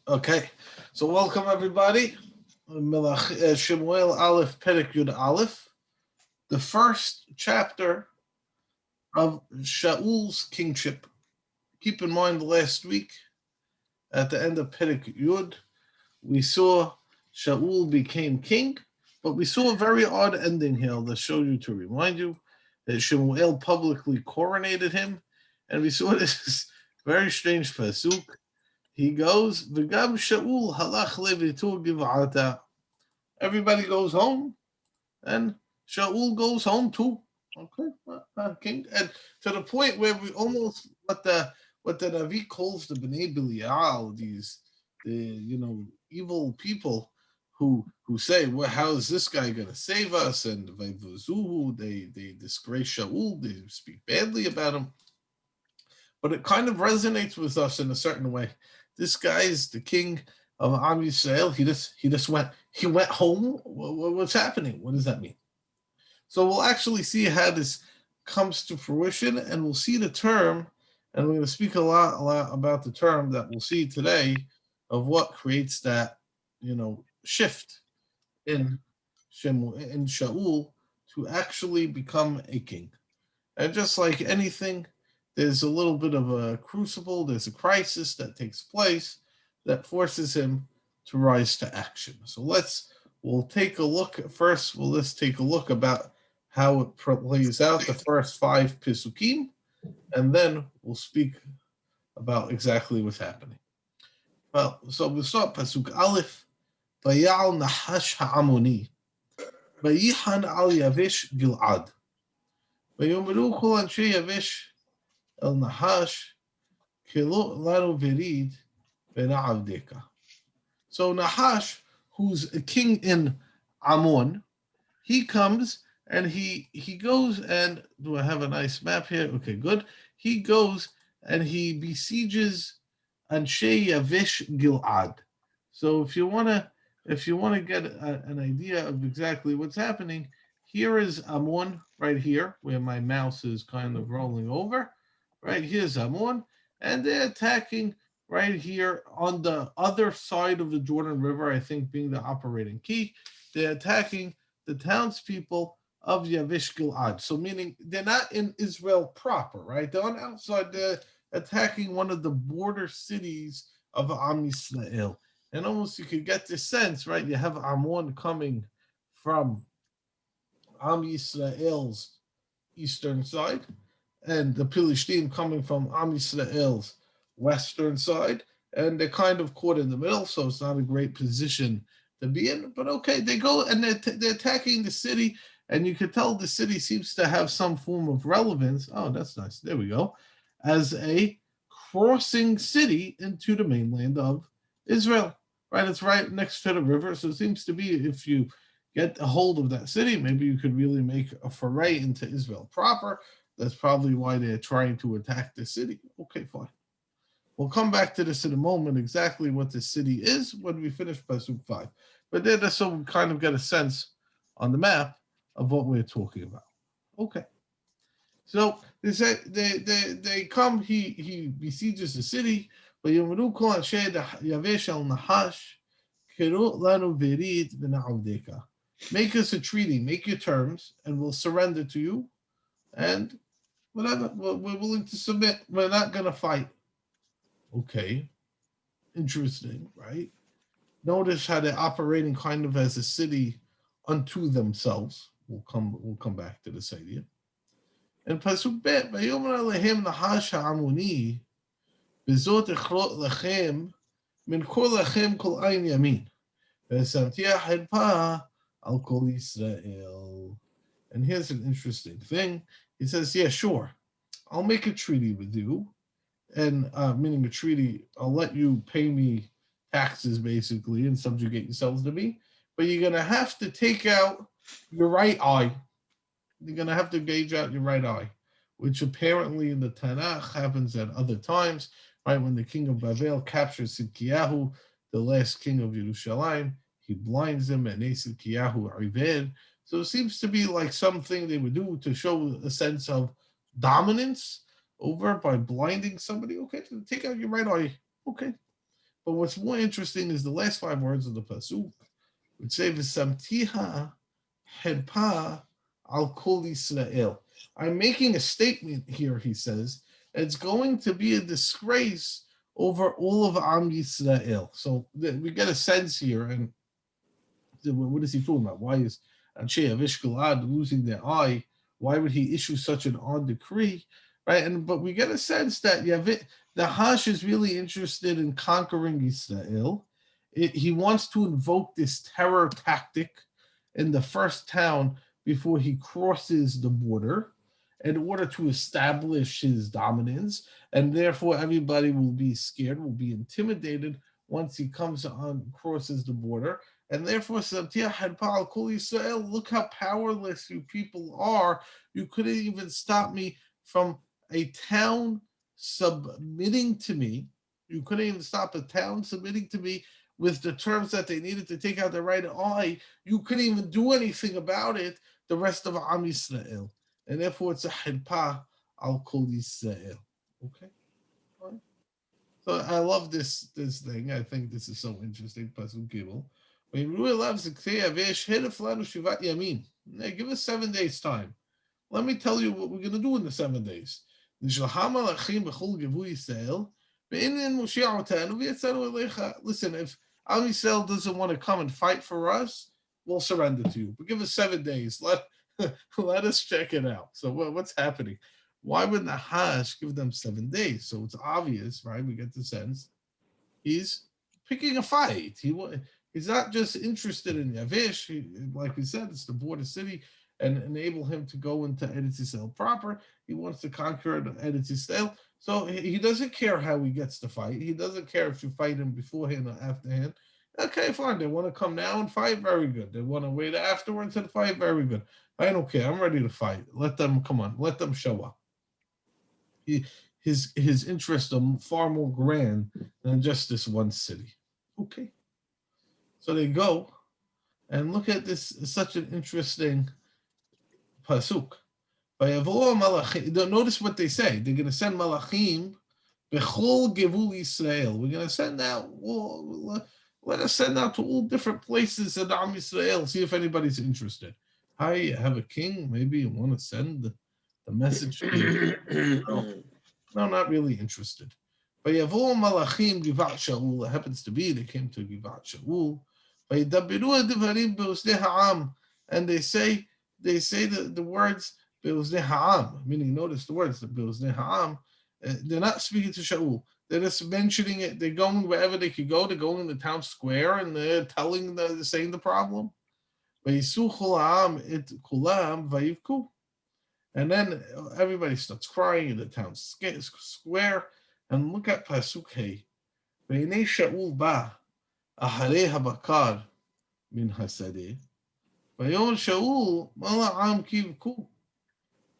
Okay, so welcome everybody. Shemuel Aleph Perek Yud Aleph, the first chapter of Shaul's kingship. Keep in mind, last week at the end of Perek Yud, we saw Shaul became king, but we saw a very odd ending here. I'll show you to remind you that Shemuel publicly coronated him, and we saw this very strange pasuk. He goes, V'gam Shaul halach levitur giv'ata. Everybody goes home, and Shaul goes home too. Okay, king, and to the point where we almost what the Navi calls the Bnei Belial, these evil people who say, well, how is this guy going to save us? And they disgrace Shaul, they speak badly about him. But it kind of resonates with us in a certain way. This guy is the king of Am Yisrael. He went home. What's happening? What does that mean? So we'll actually see how this comes to fruition, and we'll see the term, and we're going to speak a lot about the term that we'll see today of what creates that, shift in Shaul to actually become a king. And just like anything, there's a little bit of a crucible, there's a crisis that takes place that forces him to rise to action. So we'll take a look first. Let's take a look about how it plays out, the first 5 Pisukim, and then we'll speak about exactly what's happening. Well, so we'll start Pasuk Aleph. Vayal Nahash Ha'amoni, Vayihan al Yavish Gil'ad. Vayomru Kol Anshe Yavish El Nahash Kilo Lanu Verid Bena'avdeka. So Nahash, who's a king in Ammon, he comes and he goes and, do I have a nice map here? Okay, good. He goes and he besieges Anshe Yavish Gil'ad. So if you want to get an idea of exactly what's happening, here is Ammon right here, where my mouse is kind of rolling over. Right here's Ammon, and they're attacking right here on the other side of the Jordan River, I think being the operating key. They're attacking the townspeople of Yavish Gil'ad. So meaning they're not in Israel proper, right? They're on outside. They're attacking one of the border cities of Am Yisrael. And almost you could get this sense, right? You have Ammon coming from Am Yisrael's eastern side, and the Philistine coming from Am Yisrael's western side, and they're kind of caught in the middle, so it's not a great position to be in. But okay, they go and they're attacking the city, and you could tell the city seems to have some form of relevance. Oh, that's nice. There we go. As a crossing city into the mainland of Israel. Right, it's right next to the river, so it seems to be if you get a hold of that city, maybe you could really make a foray into Israel proper. That's probably why they're trying to attack the city. Okay, fine. We'll come back to this in a moment, exactly what the city is when we finish Pasuk 5. But then so we kind of get a sense on the map of what we're talking about. Okay. So they come, he besieges the city, but Yomru Kol Anshe Yavesh al Nahash Kiru Lanu Verid Bena'avdeka. Make us a treaty, make your terms, and we'll surrender to you. And whatever, we're willing to submit. We're not going to fight. Okay. Interesting, right? Notice how they're operating kind of as a city unto themselves. We'll come back to this idea. And Pasuk Bet, Vayomer Alehem Nahash Ha'amoni, Bezot Echrot Lechem, Min Kol Lechem Kol Ein Yamin, Ve'samtiach Hedpa Al Kol Yisrael. And here's an interesting thing. He says, yeah, sure, I'll make a treaty with you, and meaning a treaty, I'll let you pay me taxes, basically, and subjugate yourselves to me, but you're going to have to take out your right eye. You're going to have to gauge out your right eye, which apparently in the Tanakh happens at other times, right? When the king of Babel captures Sidkiyahu, the last king of Yerushalayim, he blinds him, and Sidkiyahu Ived. So it seems to be like something they would do to show a sense of dominance over by blinding somebody. Okay, take out your right eye. Okay. But what's more interesting is the last 5 words of the pasuk, which say "V'samtiha herpa al kol Yisrael." I'm making a statement here, he says, and it's going to be a disgrace over all of Am Yisrael. So we get a sense here, and what is he talking about? Why is Anshe Avish Gilad losing their eye? Why would he issue such an odd decree? Right? But we get a sense that the Hash is really interested in conquering Israel. He wants to invoke this terror tactic in the first town before he crosses the border in order to establish his dominance, and therefore everybody will be scared, will be intimidated once he comes on, crosses the border, and therefore, look how powerless you people are. You couldn't even stop me from a town submitting to me. You couldn't even stop a town submitting to me with the terms that they needed to take out the right eye. You couldn't even do anything about it, the rest of Am Yisrael. And therefore, it's a hirpa al kol Yisrael. Okay? So I love this thing. I think this is so interesting. Pasuk Gimel. When Ruah loves the Avesh, Shivat Yamin. Give us 7 days time. Let me tell you what we're going to do in the 7 days. Listen, if Am Yisrael doesn't want to come and fight for us, we'll surrender to you. But give us 7 days. Let us check it out. So what's happening? Why would Nahash give them 7 days? So it's obvious, right? We get the sense he's picking a fight. He's not just interested in Yavish. Like we said, it's the border city and enable him to go into Eretz Yisrael proper. He wants to conquer Eretz Yisrael. So he doesn't care how he gets to fight. He doesn't care if you fight him beforehand or afterhand. Okay, fine. They want to come now and fight, very good. They want to wait afterwards and fight, very good. I don't care. I'm ready to fight. Let them come on. Let them show up. His interests are far more grand than just this one city. Okay. So they go and look at this. It's such an interesting pasuk. Notice what they say. They're going to send malachim bechol gevul Yisrael. We're going to send out. Let us send out to all different places in Am Yisrael. See if anybody's interested. Hi, you have a king. Maybe you want to send the message. No, not really interested. But Yavo Malachim Givat Shaul. It happens to be they came to Givat Shaul. And they say the words Be'uznei Ha'am, meaning notice the words Be'uznei Ha'am. They're not speaking to Shaul. They're just mentioning it. They're going wherever they could go. They're going in the town square and they're saying the problem. And then everybody starts crying in the town square. And look at Pasuk Hey. Ve'inei Shaul ba aharei habakar min hasadeh. Vayon Shaul mala am kivku.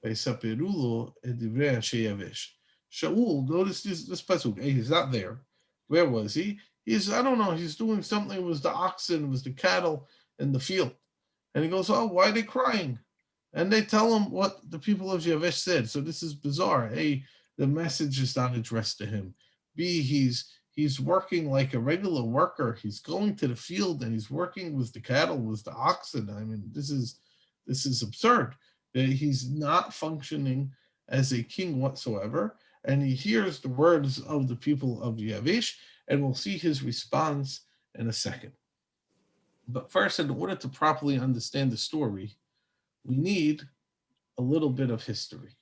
Ve'saperu lo et divrei Anshe Yavesh. Shaul, notice this Pasuk. Hey, he's not there. Where was he? I don't know. He's doing something. It was the oxen, it was the cattle in the field. And he goes, oh, why are they crying? And they tell him what the people of Yavesh said. So this is bizarre. A, the message is not addressed to him. B, he's working like a regular worker. He's going to the field and he's working with the cattle, with the oxen. I mean, this is absurd. He's not functioning as a king whatsoever. And he hears the words of the people of Yavesh, and we'll see his response in a second. But first, in order to properly understand the story, we need a little bit of history.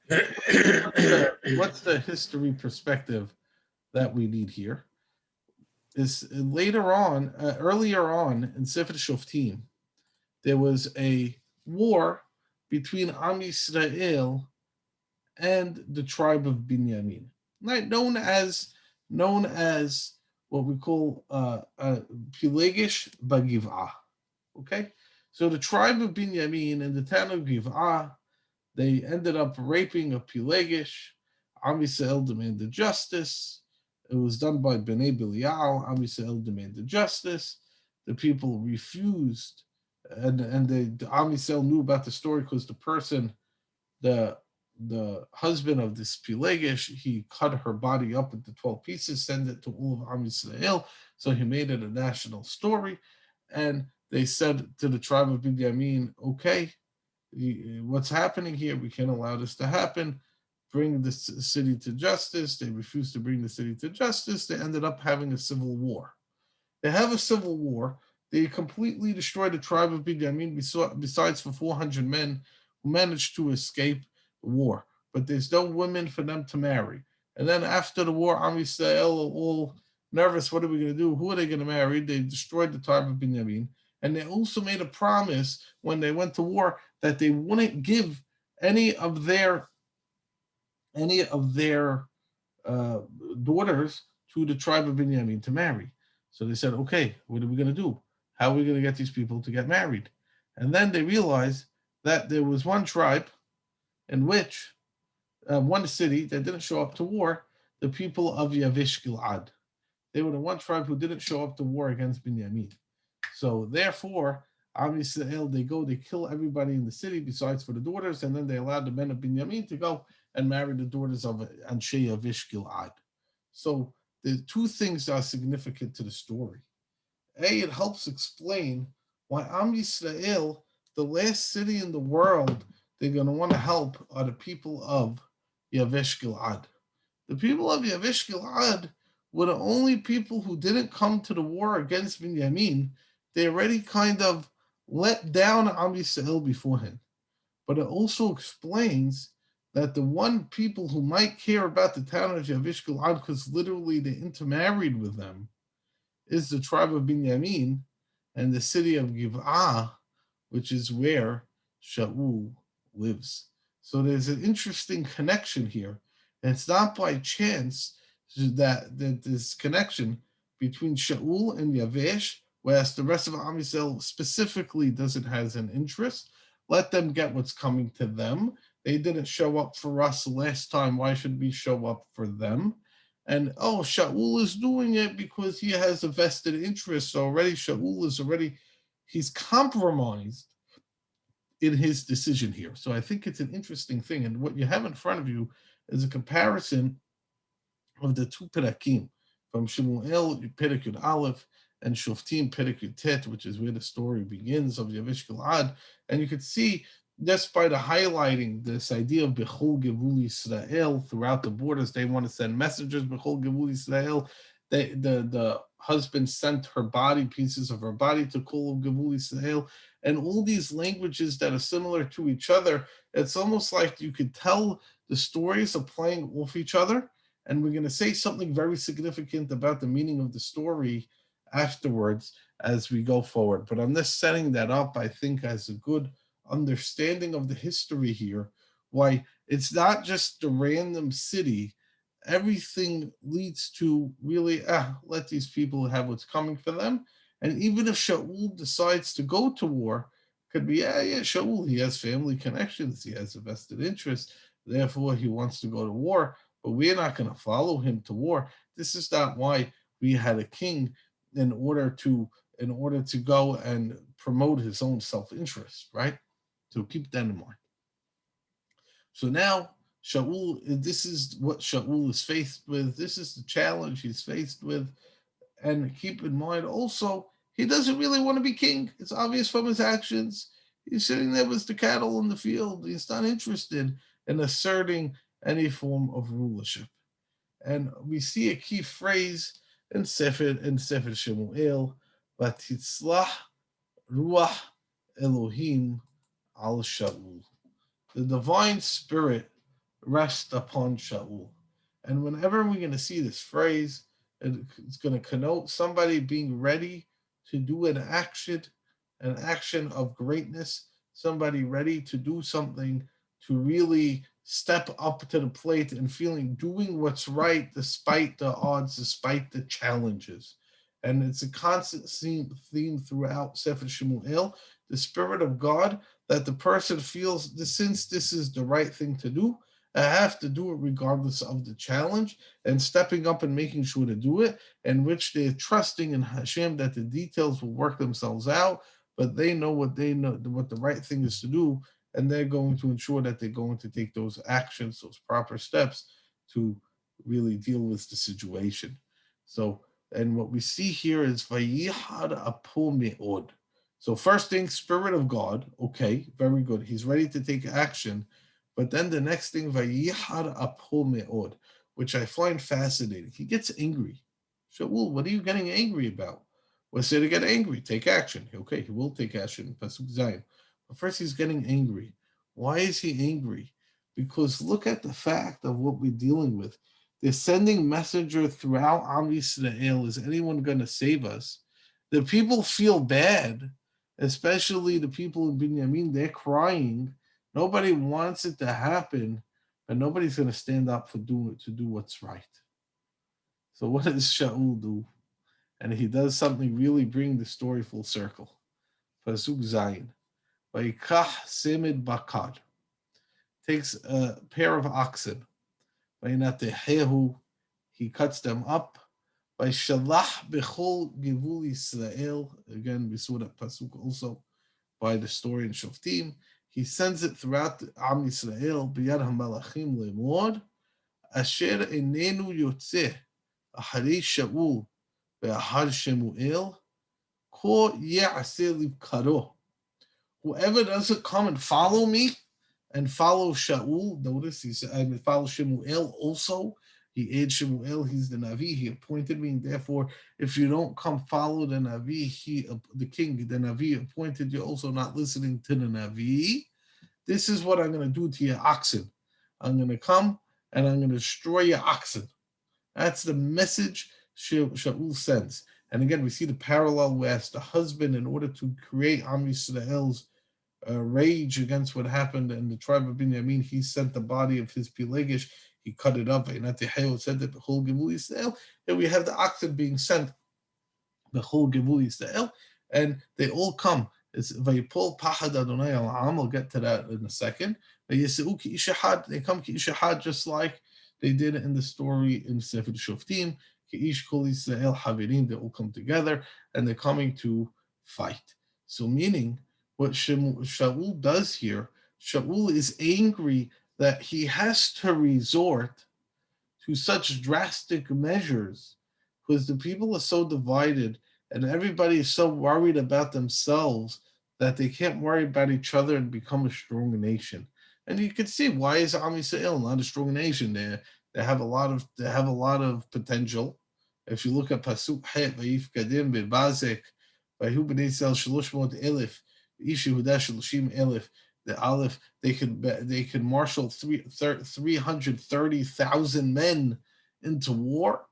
What's the history perspective that we need here? Is earlier on in Sefer Shoftim, there was a war between Am Yisrael and the tribe of Binyamin, known as what we call Pilegish Bagiv'ah. Okay, so the tribe of Binyamin and the town of Giv'ah, they ended up raping a Pilegish. Am Yisrael demanded justice. It was done by Bnei Belial. Am Yisrael demanded justice. The people refused, and Am Yisrael knew about the story because the the husband of this Pilegish, he cut her body up into 12 pieces, sent it to all of Am Yisrael. So he made it a national story. And they said to the tribe of Binyamin, okay, what's happening here? We can't allow this to happen. Bring the city to justice. They refused to bring the city to justice. They ended up having a civil war. They have a civil war. They completely destroy the tribe of Binyamin, besides for 400 men who managed to escape the war. But there's no women for them to marry. And then after the war, Am Yisrael are all nervous. What are we going to do? Who are they going to marry? They destroyed the tribe of Binyamin. And they also made a promise when they went to war that they wouldn't give any of their any of their uh, daughters to the tribe of Binyamin to marry. So they said, okay, what are we going to do? How are we going to get these people to get married? And then they realized that there was one tribe in which, one city that didn't show up to war, the people of Yavish Gilad. They were the one tribe who didn't show up to war against Binyamin. So therefore, Am Yisrael, they go, they kill everybody in the city besides for the daughters, and then they allowed the men of Binyamin to go and marry the daughters of Anshe Yavish Gilad. So the two things are significant to the story. A, it helps explain why Am Yisrael, the last city in the world they're going to want to help, are the people of Yavish Gilad. The people of Yavish Gilad were the only people who didn't come to the war against Binyamin. They already kind of let down Am Yisrael beforehand. But it also explains that the one people who might care about the town of Yavish Gilad, because literally they intermarried with them, is the tribe of Binyamin and the city of Giv'ah, which is where Shaul lives. So there's an interesting connection here. And it's not by chance that this connection between Shaul and Yavesh, whereas the rest of Am Yisrael specifically doesn't has an interest. Let them get what's coming to them. They didn't show up for us last time. Why should we show up for them? And oh, Shaul is doing it because he has a vested interest. So already Shaul is already, he's compromised in his decision here. So I think it's an interesting thing. And what you have in front of you is a comparison of the two Perakim, from Shemuel, Perek Yud Aleph, and Shoftim, Perek Yud Tet, which is where the story begins of Yavish Gilad. And you could see, just by the highlighting this idea of Bechol Gevul Yisrael throughout the borders, they want to send messengers, Bechol Gevul Yisrael. The husband sent her body, pieces of her body, to Kol Gevul Yisrael, and all these languages that are similar to each other. It's almost like you could tell the stories are playing off each other, and we're going to say something very significant about the meaning of the story afterwards as we go forward. But I'm just setting that up, I think, as a good understanding of the history here, why it's not just a random city. Everything leads to really, let these people have what's coming for them. And even if Shaul decides to go to war, could be, Shaul, he has family connections, he has a vested interest, therefore he wants to go to war, but we're not going to follow him to war. This is not why we had a king in order to go and promote his own self-interest, right? So keep that in mind. So now Shaul, this is what Shaul is faced with. This is the challenge he's faced with. And keep in mind also, he doesn't really want to be king. It's obvious from his actions. He's sitting there with the cattle in the field. He's not interested in asserting any form of rulership. And we see a key phrase in Sefer Shemuel, Vatitzlach Ruach Elohim al Shaul. The divine spirit rests upon Shaul. And whenever we're going to see this phrase, it's going to connote somebody being ready to do an action of greatness, somebody ready to do something, to really step up to the plate and doing what's right despite the odds, despite the challenges. And it's a constant theme throughout Sefer Shemuel, the Spirit of God, that the person feels that since this is the right thing to do, I have to do it regardless of the challenge, and stepping up and making sure to do it, in which they're trusting in Hashem that the details will work themselves out, but they know what the right thing is to do, and they're going to ensure that they're going to take those actions, those proper steps to really deal with the situation. So, and what we see here is Vayihad Apo Me'od. So first thing, Spirit of God, okay, very good. He's ready to take action. But then the next thing, Vayihad Apo Me'od, which I find fascinating. He gets angry. Shaul, what are you getting angry about? What's there to get angry? Take action. Okay, he will take action. Pasuk Zayin. But first, he's getting angry. Why is he angry? Because look at the fact of what we're dealing with. They're sending messenger throughout Am Yisrael. Is anyone going to save us? The people feel bad, especially the people in Binyamin. They're crying. Nobody wants it to happen, but nobody's going to stand up to do what's right. So what does Shaul do? And he does something really bring the story full circle. Pasuk Zayin. Vaikach Semid Bakar. Takes a pair of oxen. Vainatehehu. He cuts them up. By Shalach Bechol Givul Israel. Again, we saw that Pasuk also by the story in Shoftim. He sends it throughout the Am Yisrael. Biyad HaMalachim Lemor. Asher Enenu Yotzeh. Ahari Shaul. Ve'ahar Shemuel. Ko Ye'aseh Livkaro. Whoever doesn't come and follow me and follow Shaul, notice he said, I mean, follow Shemuel also. He aids Shemuel, he's the Navi, he appointed me, and therefore, if you don't come follow the Navi, the king, the Navi appointed you, also not listening to the Navi. This is what I'm going to do to your oxen. I'm going to come and I'm going to destroy your oxen. That's the message Shaul sends. And again, we see the parallel where the husband, in order to create Am Yisrael's rage against what happened in the tribe of Binyamin, he sent the body of his Pelegish, he cut it up, and said that the whole Givul Yisrael, and we have the oxen being sent, the whole Givul Yisrael, and they all come. It's Vayipol Pahad Adonai Al-Am, I'll get to that in a second. They come ki ishahad, just like they did in the story in Sefer Shoftim, ki ish kol Yisrael havirim, they all come together, and they're coming to fight. So meaning, what Shaul does here, Shaul is angry that he has to resort to such drastic measures because the people are so divided and everybody is so worried about themselves that they can't worry about each other and become a strong nation. And you can see why is Am Yisrael not a strong nation? They have a lot of potential. If you look at Pasuk Het Vayif Kadim Bebazek Vayu Bnei Yisrael Shalosh Mot Elif Ish Yehuda Shaloshim Elif, the Aleph, they could marshal 330,000 men into war,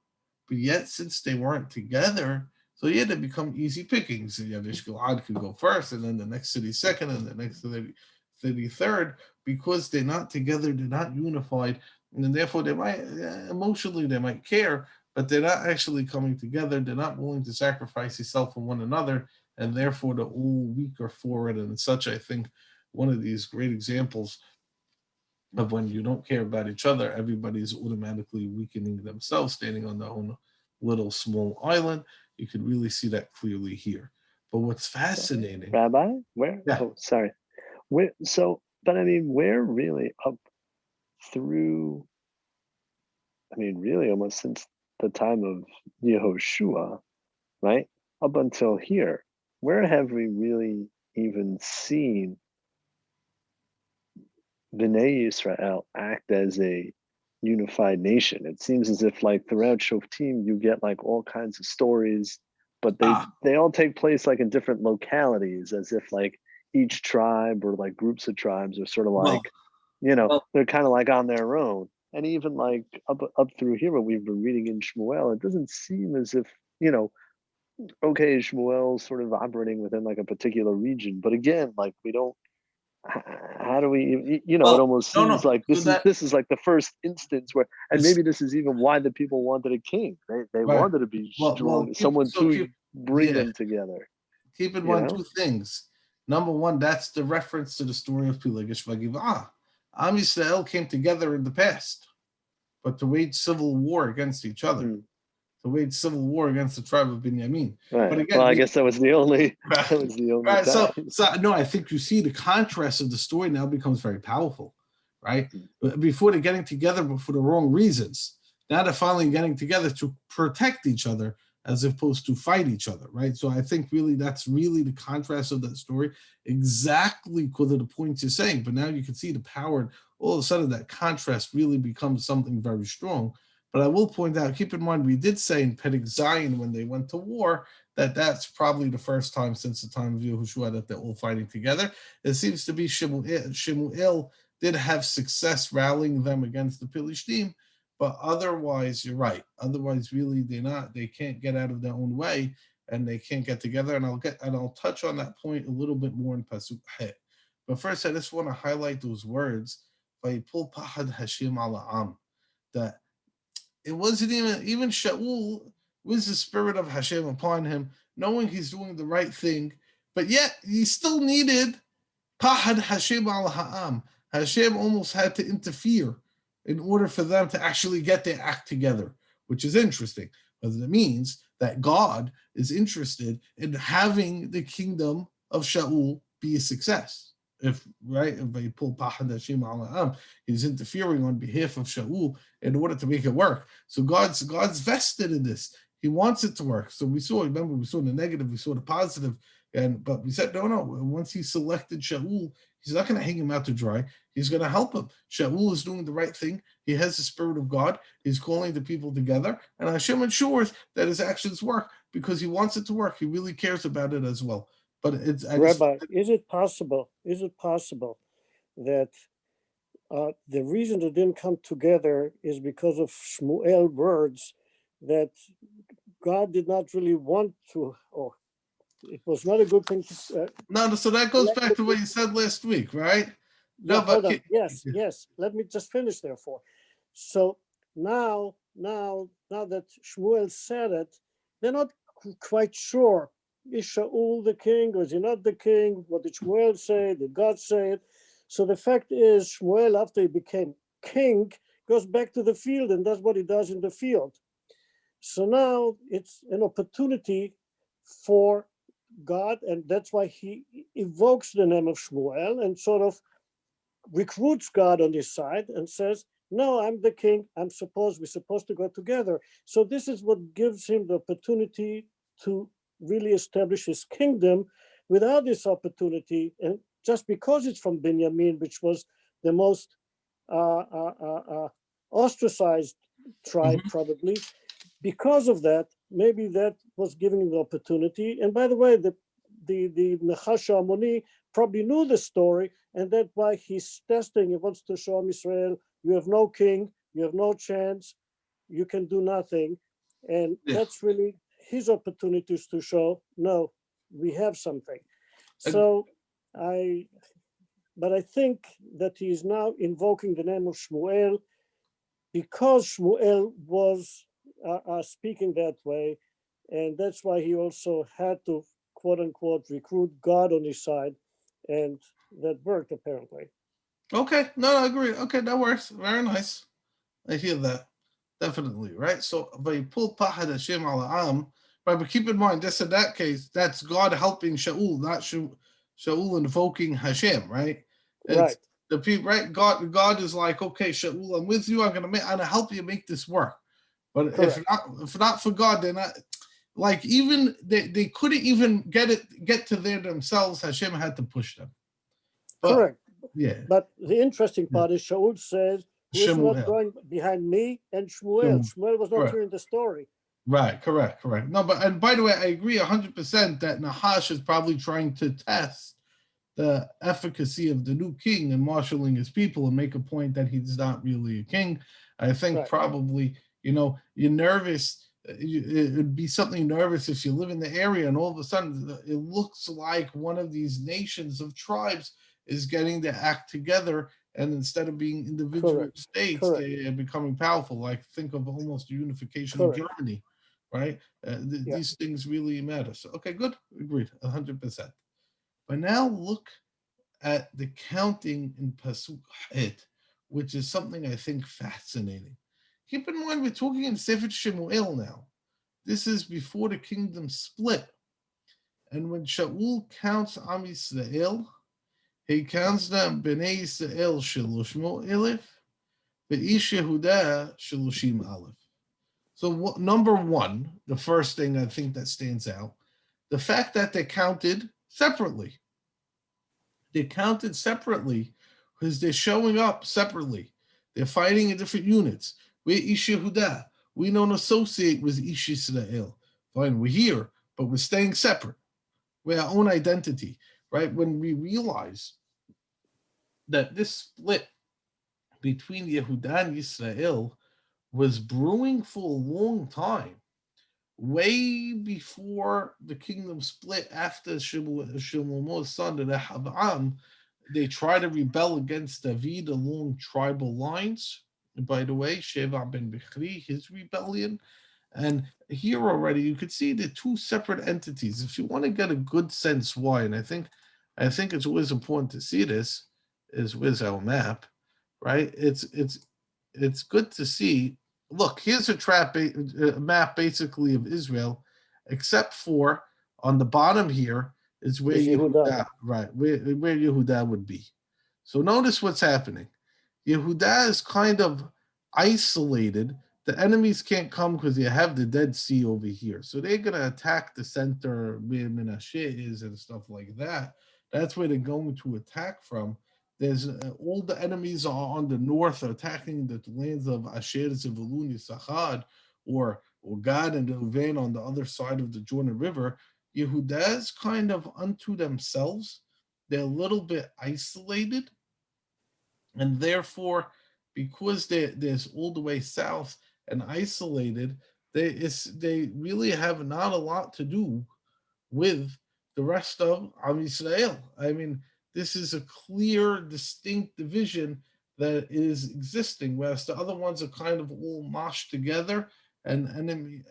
but yet since they weren't together, so yeah, they become easy pickings. And Yavish Gilad could go first, and then the next city second, and the next city third, because they're not together, they're not unified, and then therefore they might emotionally they might care, but they're not actually coming together. They're not willing to sacrifice themselves for one another, and therefore they're all weaker for it. And such, I think, one of these great examples of when you don't care about each other, everybody's automatically weakening themselves, standing on their own little small island. You can really see that clearly here. But what's fascinating, Rabbi, where? yeah. Oh, sorry. Where? So, but I mean, we're really up through. I mean, really, almost since the time of Yehoshua, right? Up until here, where have we really even seen Bnei Israel act as a unified nation? It seems as if, like, throughout Shoftim, you get like all kinds of stories, but they all take place like in different localities, as if like each tribe or like groups of tribes are sort of Well, like, they're kind of like on their own. And even like up through here, what we've been reading in Shemuel, it doesn't seem as if, okay, Shmuel's sort of operating within like a particular region, but again, like we don't. How do we? It well, almost no. seems like So that this is like the first instance where, and it's maybe this is even why the people wanted a king. They right. wanted to be Well, strong, someone to bring yeah. them together. Keep in You mind know. two things. Number one, that's the reference to the story of Pelegish Vagivah. Am Yisrael came together in the past, but to wage civil war against each other. Mm. to wage civil war against the tribe of Binyamin. Right. But again, Well, I guess that was the only right, that was the only right. time. So no, I think you see the contrast of the story now becomes very powerful, right? Before they're getting together, but for the wrong reasons. Now they're finally getting together to protect each other as opposed to fight each other, right? So I think really that's really the contrast of that story, exactly because of the points you're saying. But now you can see the power, and all of a sudden that contrast really becomes something very strong. But I will point out, keep in mind, we did say in Perek Zion when they went to war that that's probably the first time since the time of Yehoshua that they're all fighting together. It seems to be Shemuel did have success rallying them against the Philistine, but otherwise, you're right. Otherwise, really, they can't get out of their own way, and they can't get together. And I'll touch on that point a little bit more in Pasuk Het. But first, I just want to highlight those words. Vayipul pahad Hashem ala am. That it wasn't even Shaul with the spirit of Hashem upon him, knowing he's doing the right thing, but yet he still needed pahad Hashem al ha'am. Hashem almost had to interfere in order for them to actually get their act together, which is interesting, because it means that God is interested in having the kingdom of Shaul be a success. If right, if they pull Pahad Hashem al, he's interfering on behalf of Shaul in order to make it work. So God's vested in this. He wants it to work. So we saw the negative, we saw the positive, but we said no. Once he selected Shaul, he's not going to hang him out to dry. He's going to help him. Shaul is doing the right thing. He has the spirit of God. He's calling the people together, and Hashem ensures that his actions work because he wants it to work. He really cares about it as well. But Rabbi, is it possible that the reason they didn't come together is because of Shemuel's words that God did not really want to, or it was not a good thing to. No, so that goes back to what you said last week, right? No, hold on. Yes. Let me just finish, therefore. So now that Shemuel said it, they're not quite sure. Is Shaul the king or is he not the king? What did Shemuel say? Did God say it? So the fact is, Shemuel, after he became king, goes back to the field and does what he does in the field. So now it's an opportunity for God, and that's why he evokes the name of Shemuel and sort of recruits God on his side and says, no, I'm the king. we're supposed to go together. So this is what gives him the opportunity to really establish his kingdom. Without this opportunity, and just because it's from Binyamin, which was the most ostracized tribe, probably, because of that, maybe that was giving him the opportunity. And by the way, the Nachash Ammoni probably knew the story, and that's why he's testing. He wants to show Israel, you have no king, you have no chance, you can do nothing. And that's really his opportunities to show, no, we have something. So I think that he is now invoking the name of Shemuel because Shemuel was speaking that way. And that's why he also had to, quote unquote, recruit God on his side. And that worked, apparently. Okay, no, I agree. Okay, that works. Very nice. I hear that. Definitely, right? So, Vayipul Pahad Hashem ala am, right? But keep in mind, this in that case, that's God helping Shaul, not Shaul invoking Hashem, right? It's the people, right? God is like, okay, Shaul, I'm with you. I'm gonna help you make this work. But if not for God, they're not like even they couldn't even get to there themselves. Hashem had to push them. But, correct. Yeah. But the interesting part is Shaul says, who's not going behind me and Shemuel? Shemuel was not hearing the story. Right, correct. No, but and by the way, I agree 100% that Nahash is probably trying to test the efficacy of the new king and marshaling his people and make a point that he's not really a king. I think probably, you're nervous. It would be something nervous if you live in the area and all of a sudden it looks like one of these nations of tribes is getting their act together, and instead of being individual states, they are becoming powerful. Like think of almost the unification of Germany, right? These things really matter. So, okay, good, agreed, 100%. But now look at the counting in Pasuk Het, which is something I think fascinating. Keep in mind we're talking in Sefer Shemuel now. This is before the kingdom split. And when Shaul counts Am Yisrael, he counts them Bnei Yisrael Shaloshmo Elif, Ve'ish Yehuda Shaloshim Aleph. So number one, the first thing I think that stands out, the fact that they counted separately. They counted separately because they're showing up separately. They're fighting in different units. We're Ish Yehuda. We don't associate with Ish Yisrael. Fine, we're here, but we're staying separate. We're our own identity, right? When we realize that this split between Yehuda and Yisrael was brewing for a long time, way before the kingdom split after Shlomo's son, the Rehavam, they try to rebel against David along tribal lines. And by the way, Sheva ben Bichri, his rebellion. And here already you could see the two separate entities. If you want to get a good sense why, and I think it's always important to see this, is with our map, right? It's good to see. Look, here's a map basically of Israel, except for on the bottom here is where Yehuda, right, where Yehuda would be. So notice what's happening. Yehuda is kind of isolated. The enemies can't come because you have the Dead Sea over here. So they're going to attack the center where Menashe is and stuff like that. That's where they're going to attack from. There's all the enemies are on the north are attacking the lands of Asher, Zebulun, Yisachar, or Gad and Reuven on the other side of the Jordan River. Yehuda is kind of unto themselves. They're a little bit isolated. And therefore, because there's all the way south and isolated, they really have not a lot to do with the rest of Am Yisrael. I mean, this is a clear, distinct division that is existing, whereas the other ones are kind of all moshed together and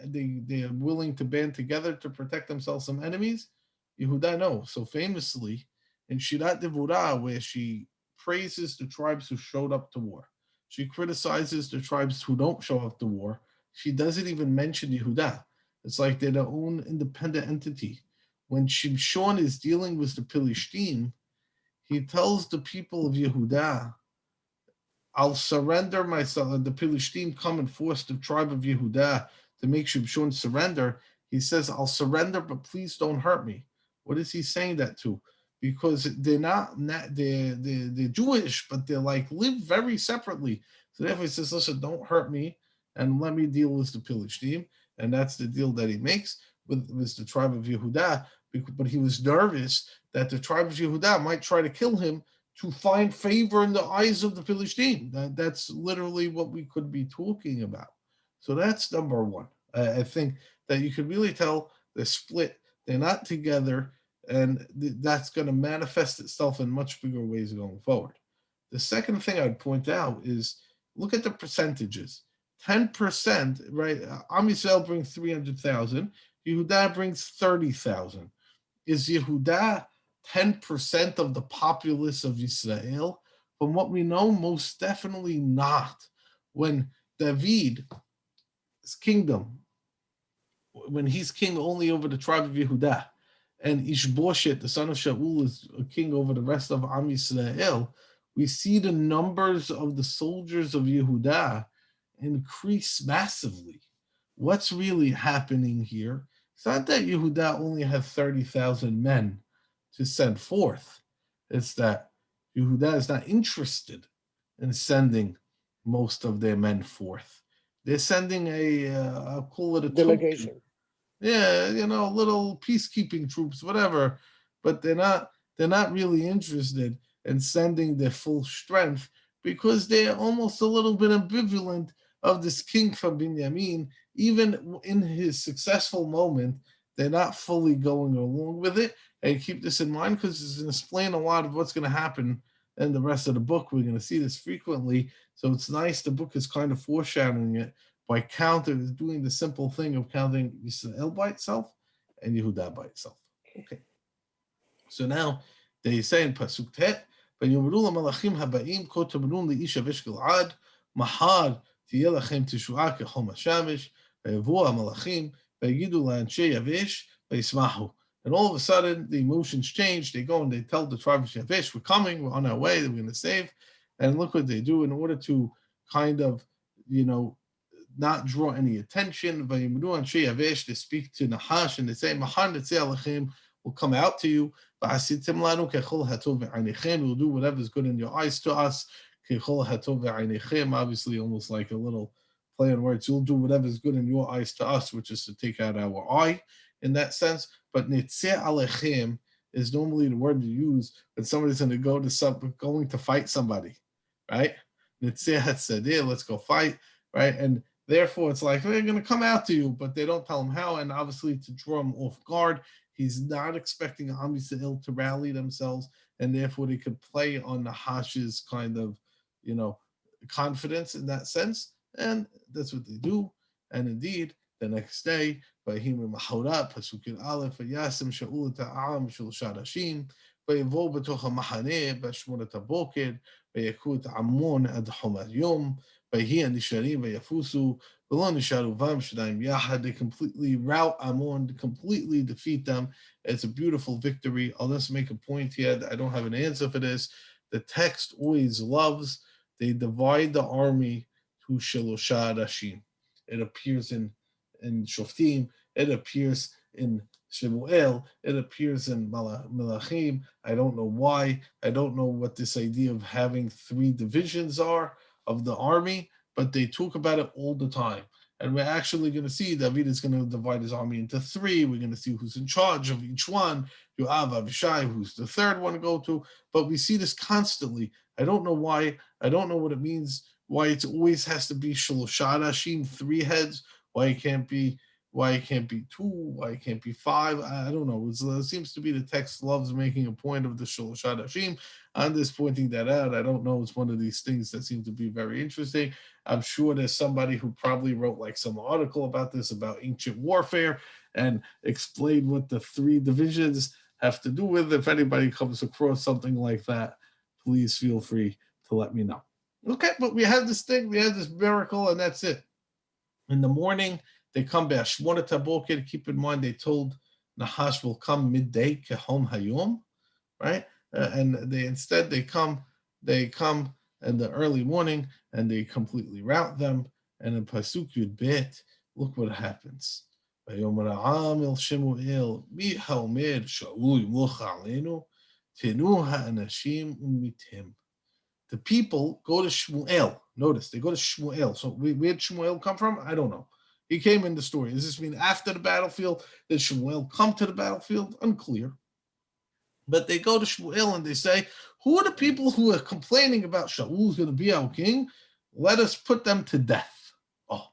they are willing to band together to protect themselves from enemies. Yehuda, no. So famously, in Shirat Devorah, where she praises the tribes who showed up to war, she criticizes the tribes who don't show up to war. She doesn't even mention Yehuda. It's like they're their own independent entity. When Shimshon is dealing with the Philistine, he tells the people of Yehuda, I'll surrender myself. And the Philistine come and force the tribe of Yehuda to make Shimshon surrender. He says, I'll surrender, but please don't hurt me. What is he saying that to? Because they're they're Jewish, but they're like live very separately. So therefore he says, listen, don't hurt me and let me deal with the Philistine. And that's the deal that he makes with the tribe of Yehuda. But he was nervous that the tribe of Yehuda might try to kill him to find favor in the eyes of the Philistine. That's literally what we could be talking about. So that's number one. I think that you could really tell they're split. They're not together. And that's going to manifest itself in much bigger ways going forward. The second thing I'd point out is look at the percentages. 10%, right? Am Yisrael brings 300,000. Yehuda brings 30,000. Is Yehuda 10% of the populace of Israel? From what we know, most definitely not. When David's kingdom, when he's king only over the tribe of Yehuda, and Ishbosheth, the son of Shaul, is a king over the rest of Am Yisrael, we see the numbers of the soldiers of Yehuda increase massively. What's really happening here? It's not that Yehuda only had 30,000 men to send forth. It's that Yehuda is not interested in sending most of their men forth. They're sending I'll call it a delegation. token. Yeah, little peacekeeping troops, whatever. But they're not really interested in sending their full strength because they're almost a little bit ambivalent of this king from Binyamin. Even in his successful moment, they're not fully going along with it. And keep this in mind because it's going to explain a lot of what's going to happen in the rest of the book. We're going to see this frequently. So it's nice. The book is kind of foreshadowing it by doing the simple thing of counting Yisrael by itself and Yehuda by itself. Okay. So now they say in Pasuk Tet, ויאמרו למלאכים הבאים כה תאמרו לאיש יבש גלעד, מחר תהיה לכם תשועה כחום השמש, ויבואו המלאכים And all of a sudden, the emotions change. They go and they tell the tribe of Yavish, we're coming, we're on our way, we're going to save. And look what they do in order to kind of, not draw any attention. They speak to Nahash and they say, will come out to you. We'll do whatever is good in your eyes to us. Obviously, almost like a little play on words. You'll do whatever is good in your eyes to us, which is to take out our eye in that sense. But nitzeh alechem is normally the word you use when somebody's going to fight somebody, right? Nitzeh hatzadeh, let's go fight, right? And therefore, it's like they're going to come out to you, but they don't tell him how. And obviously, to draw him off guard, he's not expecting Am Yisrael to rally themselves, and therefore they could play on Nahash's kind of, confidence in that sense. And that's what they do. And indeed, the next day, Vayhim Mahorat, Pasukin Aleph, Vayasim Shaul Ta'am Shul Shadashim, Vayavo Betoch HaMachaneh, Bashmorat HaBoker, Vayakut Ammon Ad Homer Yom, Vayhi Anisharim Vayafusu, V'lo Nisharu Vam Shadaim Yahad. They completely rout Ammon, completely defeat them. It's a beautiful victory. I'll just make a point here. I don't have an answer for this. The text always loves, they divide the army to Shelosha Rashim. It appears in Shoftim, it appears in Shemuel, it appears in Melachim. I don't know why. I don't know what this idea of having 3 divisions are of the army, but they talk about it all the time. And we're actually going to see David is going to divide his army into 3. We're going to see who's in charge of each one. Yoav, Avishai, who's the third one to go to. But we see this constantly. I don't know why. I don't know what it means. Why it always has to be Shalosha Rashim, 3 heads. Why it can't be 2? Why it can't be 5? I don't know. It seems to be the text loves making a point of the Shalosha Rashim. I'm just pointing that out. I don't know. It's one of these things that seem to be very interesting. I'm sure there's somebody who probably wrote like some article about this, about ancient warfare, and explained what the 3 divisions have to do with. If anybody comes across something like that, please feel free to let me know. Okay, but we had this thing, we had this miracle, and that's it. In the morning, they come back. Shmona Taboker, keep in mind, they told Nahash will come midday, Kehom Hayom, right? And they come in the early morning, and they completely rout them. And in Pasuk Yud Bet, look what happens. Vayomer ha'am el Shemuel, mi ha'omer Shaul yimloch aleinu, tenu ha'anashim umitim. The people go to Shemuel. Notice, they go to Shemuel. So where did Shemuel come from? I don't know. He came in the story. Does this mean after the battlefield? Did Shemuel come to the battlefield? Unclear. But they go to Shemuel and they say, who are the people who are complaining about Shaul's going to be our king? Let us put them to death. Oh,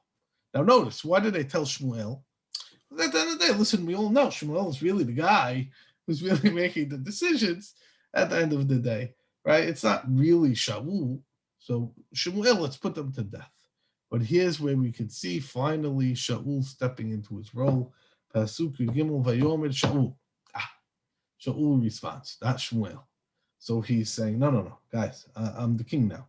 now notice, why did they tell Shemuel? At the end of the day, listen, we all know Shemuel is really the guy who's really making the decisions at the end of the day, right? It's not really Shaul. So Shemuel, let's put them to death. But here's where we can see finally Shaul stepping into his role. Pasuk Gimel Vayomer Shaul. Shaul responds, not Shemuel. So he's saying, no, guys, I'm the king now.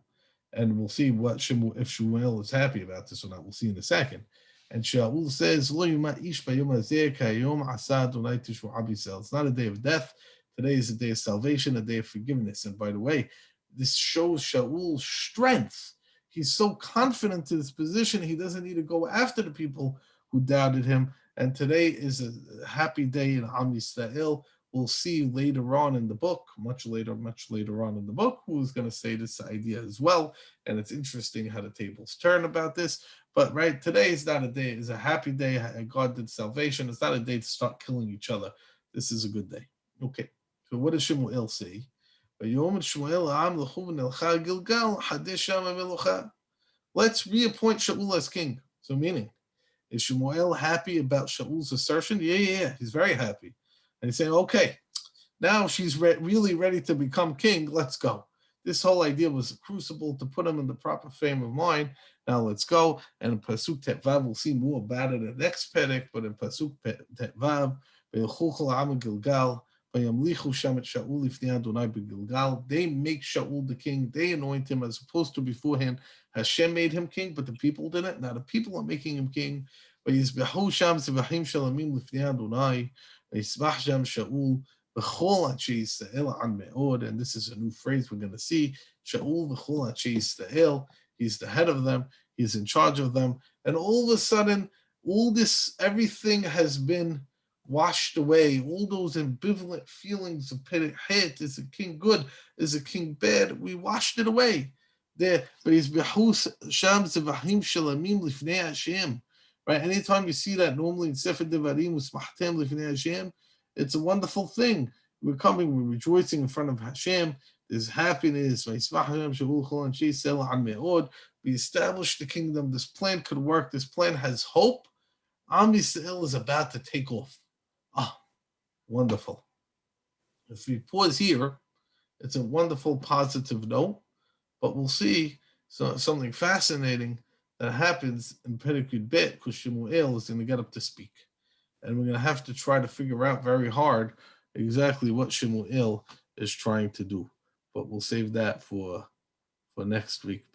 And we'll see if Shemuel is happy about this or not. We'll see in a second. And Shaul says, it's not a day of death. Today is a day of salvation, a day of forgiveness. And by the way, this shows Shaul's strength. He's so confident in his position, he doesn't need to go after the people who doubted him. And today is a happy day in Am Yisrael. We'll see later on in the book, much later on in the book, who's going to say this idea as well. And it's interesting how the tables turn about this. But right, today is not a day, it's a happy day. God did salvation. It's not a day to start killing each other. This is a good day. Okay, so what does Shemuel say? Let's reappoint Shaul as king. So meaning, is Shemuel happy about Shaul's assertion? Yeah, he's very happy. And he's saying, okay, now she's really ready to become king. Let's go. This whole idea was a crucible to put him in the proper frame of mind. Now let's go. And in Pasuk Tetvav, we'll see more about it in the next Perek, but in Pasuk Tetvav, they make Shaul the king. They anoint him as opposed to beforehand. Hashem made him king, but the people didn't. Now the people are making him king. ויזבחו שם זבחים שלמים לפני אדוני, וישמח שם שאול v'chol anshei Yisrael an me'od, and this is a new phrase we're going to see. Shaul v'chol anshei Yisrael, he's the head of them, he's in charge of them, and all of a sudden, all this, everything has been washed away. All those ambivalent feelings of Perek, is the king good, is the king bad? We washed it away. There, right? Anytime you see that, normally in Sefer Devarim, Usmachtem Lifnei Hashem, it's a wonderful thing. We're coming, we're rejoicing in front of Hashem. There's happiness. We established the kingdom. This plan could work. This plan has hope. Am Yisrael is about to take off. Ah, wonderful. If we pause here, it's a wonderful positive note, but we'll see something fascinating that happens in Perek Yud Bet, because Shemuel is going to get up to speak. And we're going to have to try to figure out very hard exactly what Shemuel is trying to do. But we'll save that for next week.